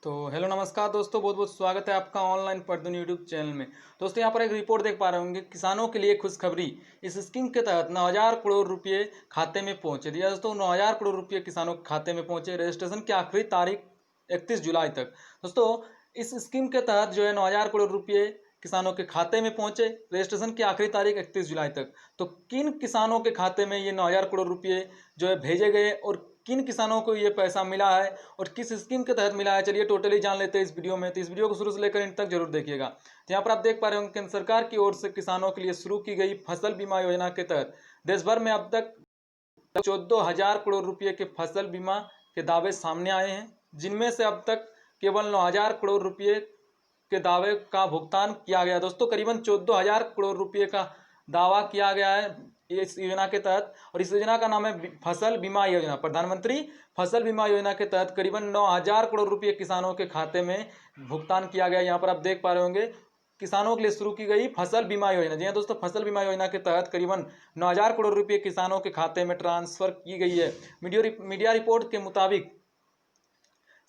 तो हेलो नमस्कार दोस्तों, बहुत बहुत स्वागत है आपका ऑनलाइन पढ़दून यूट्यूब चैनल में। दोस्तों यहाँ पर एक रिपोर्ट देख पा रहे होंगे, किसानों के लिए खुशखबरी। इस स्कीम के तहत 9,000 करोड़ रुपए खाते में पहुंचे। दिया दोस्तों, 9,000 करोड़ रुपए किसानों के खाते में पहुंचे। रजिस्ट्रेशन की आखिरी तारीख 31 जुलाई तक। दोस्तों इस स्कीम के तहत जो है 9,000 करोड़ रुपए किसानों के खाते में पहुंचे। रजिस्ट्रेशन की आखिरी तारीख 31 जुलाई तक। तो किन किसानों के खाते में ये 9,000 करोड़ रुपए जो है भेजे गए और किन किसानों को ये पैसा मिला है और किस स्कीम के तहत मिला है, चलिए टोटली जान लेते हैं इस वीडियो में। तो इस वीडियो को शुरू से लेकर इन तक जरूर देखिएगा। तो यहाँ पर आप देख पा रहे होंगे, केंद्र सरकार की ओर से किसानों के लिए शुरू की गई फसल बीमा योजना के तहत देश भर में अब तक 14,000 करोड़ रुपए के फसल बीमा के दावे सामने आए हैं, जिनमें से अब तक केवल 9,000 करोड़ रुपए के दावे का भुगतान किया गया। दोस्तों करीबन 14,000 करोड़ रुपए का दावा किया गया है इस योजना के तहत, और इस योजना का नाम है फसल बीमा योजना। प्रधानमंत्री फसल बीमा योजना के तहत करीबन 9,000 करोड़ रुपए किसानों के खाते में भुगतान किया गया। यहाँ पर आप देख पा रहे होंगे, किसानों के लिए शुरू की गई फसल बीमा योजना। जी हाँ दोस्तों, फसल बीमा योजना के तहत करीबन 9,000 करोड़ रुपए किसानों के खाते में ट्रांसफर की गई है। मीडिया रिपोर्ट के मुताबिक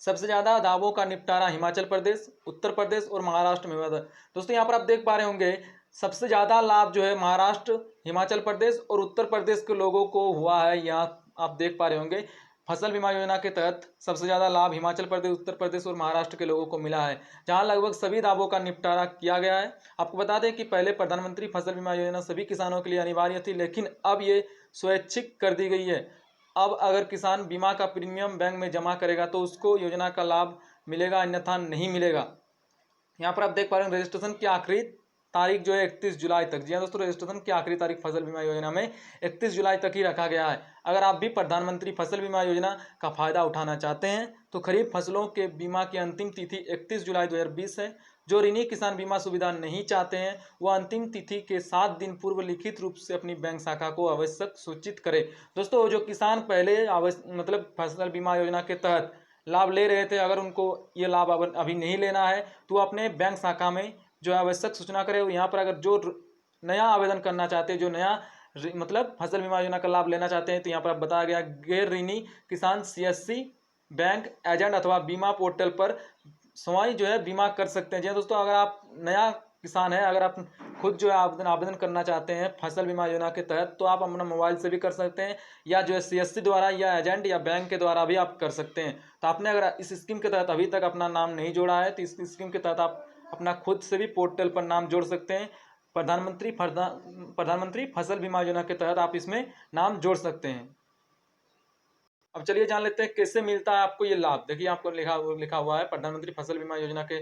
सबसे ज्यादा दावों का निपटारा हिमाचल प्रदेश, उत्तर प्रदेश और महाराष्ट्र में हुआ था। दोस्तों यहाँ पर आप देख पा रहे होंगे, सबसे ज्यादा लाभ जो है महाराष्ट्र, हिमाचल प्रदेश और उत्तर प्रदेश के लोगों को हुआ है। यहाँ आप देख पा रहे होंगे, फसल बीमा योजना के तहत सबसे ज्यादा लाभ हिमाचल प्रदेश, उत्तर प्रदेश और महाराष्ट्र के लोगों को मिला है, जहां लगभग सभी दावों का निपटारा किया गया है। आपको बता दें कि पहले प्रधानमंत्री फसल बीमा योजना सभी किसानों के लिए अनिवार्य थी, लेकिन अब ये स्वैच्छिक कर दी गई है। अब अगर किसान बीमा का प्रीमियम बैंक में जमा करेगा तो उसको योजना का लाभ मिलेगा, अन्यथा नहीं मिलेगा। यहाँ पर आप देख पा रहे हैं, रजिस्ट्रेशन की आखिरी तारीख जो है 31 जुलाई तक। जी हाँ दोस्तों, रजिस्ट्रेशन की आखिरी तारीख फसल बीमा योजना में 31 जुलाई तक ही रखा गया है। अगर आप भी प्रधानमंत्री फसल बीमा योजना का फायदा उठाना चाहते हैं तो खरीफ फसलों के बीमा की अंतिम तिथि 31 जुलाई 2020 है। जो ऋणी किसान बीमा सुविधा नहीं चाहते हैं वह अंतिम तिथि के 7 दिन पूर्व लिखित रूप से अपनी बैंक शाखा को आवश्यक सूचित करें। दोस्तों जो किसान पहले मतलब फसल बीमा योजना के तहत लाभ ले रहे थे, अगर उनको ये लाभ अभी नहीं लेना है तो अपने बैंक शाखा में जो है आवश्यक सूचना करें। यहाँ पर अगर जो नया आवेदन करना चाहते हैं, जो नया मतलब फसल बीमा योजना का लाभ लेना चाहते हैं, तो यहाँ पर बताया गया गैर ऋणी किसान सीएससी बैंक एजेंट अथवा बीमा पोर्टल पर स्वयं जो है बीमा कर सकते हैं। जी दोस्तों, अगर आप नया किसान है, अगर आप खुद जो है आवेदन करना चाहते हैं फसल बीमा योजना के तहत, तो आप अपना मोबाइल से भी कर सकते हैं, या जो है सीएससी द्वारा या एजेंट या बैंक के द्वारा भी आप कर सकते हैं। तो आपने अगर इस स्कीम के तहत अभी तक अपना नाम नहीं जोड़ा है तो इस स्कीम के तहत आप अपना खुद से भी पोर्टल पर नाम जोड़ सकते हैं। प्रधानमंत्री फसल बीमा योजना के तहत आप इसमें नाम जोड़ सकते हैं। अब चलिए जान लेते हैं कैसे मिलता है आपको ये लाभ। देखिए आपको लिखा हुआ है, प्रधानमंत्री फसल बीमा योजना के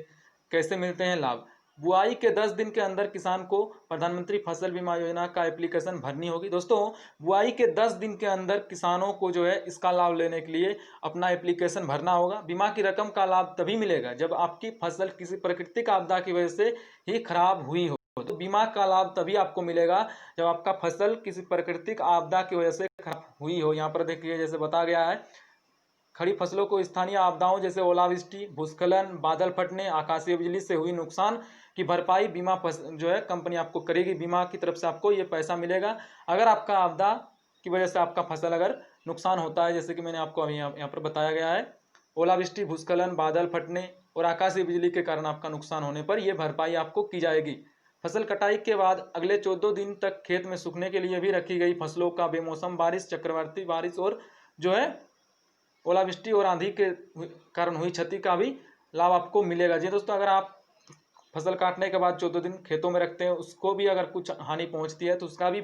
कैसे मिलते हैं लाभ। बुआई के 10 दिन के अंदर किसान को प्रधानमंत्री फसल बीमा योजना का एप्लीकेशन भरनी होगी। दोस्तों बुआई के 10 दिन के अंदर किसानों को जो है इसका लाभ लेने के लिए अपना एप्लीकेशन भरना होगा। बीमा की रकम का लाभ तभी मिलेगा जब आपकी फसल किसी प्राकृतिक आपदा की वजह से ही खराब हुई हो। तो बीमा का लाभ तभी आपको मिलेगा जब आपका फसल किसी प्राकृतिक आपदा की वजह से खराब हुई हो। यहाँ पर देखिए जैसे बताया गया है, खड़ी फसलों को स्थानीय आपदाओं जैसे ओलावृष्टि, भूस्खलन, बादल फटने, आकाशीय बिजली से हुई नुकसान की भरपाई बीमा जो है कंपनी आपको करेगी। बीमा की तरफ से आपको ये पैसा मिलेगा अगर आपका आपदा की वजह से आपका फसल अगर नुकसान होता है, जैसे कि मैंने आपको अभी यहाँ पर बताया गया है, ओलावृष्टि, भूस्खलन, बादल फटने और आकाशीय बिजली के कारण आपका नुकसान होने पर यह भरपाई आपको की जाएगी। फसल कटाई के बाद अगले 14 दिन तक खेत में सूखने के लिए भी रखी गई फसलों का बेमौसम बारिश, चक्रवाती बारिश और जो है ओलावृष्टि और आंधी के कारण हुई क्षति का भी लाभ आपको मिलेगा। जी दोस्तों, अगर आप फसल काटने के बाद 14 दिन खेतों में रखते हैं, उसको भी अगर कुछ हानि पहुंचती है तो उसका भी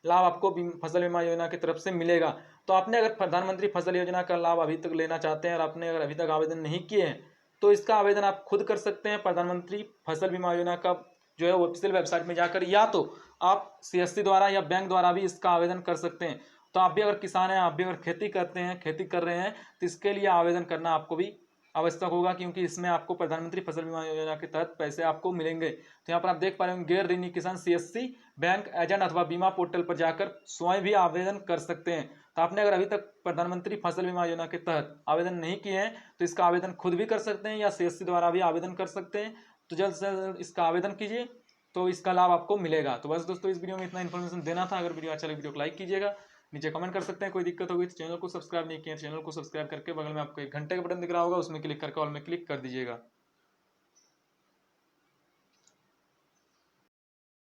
लाभ आपको फसल बीमा योजना की तरफ से मिलेगा। तो आपने अगर प्रधानमंत्री फसल योजना का लाभ अभी तक लेना चाहते हैं और आपने अगर अभी तक आवेदन नहीं किए हैं तो इसका आवेदन आप खुद कर सकते हैं प्रधानमंत्री फसल बीमा योजना का जो है ऑफिशियल वेबसाइट में जाकर, या तो आप सीएससी द्वारा या बैंक द्वारा भी इसका आवेदन कर सकते हैं। तो आप भी अगर किसान हैं, आप भी अगर खेती करते हैं, खेती कर रहे हैं, तो इसके लिए आवेदन करना आपको भी आवश्यक होगा, क्योंकि इसमें आपको प्रधानमंत्री फसल बीमा योजना के तहत पैसे आपको मिलेंगे। तो यहाँ पर आप देख पा रहे हैं, गैर ऋणी किसान सीएससी बैंक एजेंट अथवा बीमा पोर्टल पर जाकर स्वयं भी आवेदन कर सकते हैं। तो आपने अगर अभी तक प्रधानमंत्री फसल बीमा योजना के तहत आवेदन नहीं किए हैं तो इसका आवेदन खुद भी कर सकते हैं या सीएससी द्वारा भी आवेदन कर सकते हैं। तो जल्द से जल्द इसका आवेदन कीजिए, तो इसका लाभ आपको मिलेगा। तो बस दोस्तों, इस वीडियो में इतना इन्फॉर्मेशन देना था। अगर वीडियो अच्छा लगे वीडियो को लाइक कीजिएगा, नीचे कमेंट कर सकते हैं। कोई दिक्कत होगी तो चैनल को सब्सक्राइब नहीं किया, चैनल को सब्सक्राइब करके बगल में आपको एक घंटे का बटन दिख रहा होगा, उसमें क्लिक करके ऑल में क्लिक कर दीजिएगा।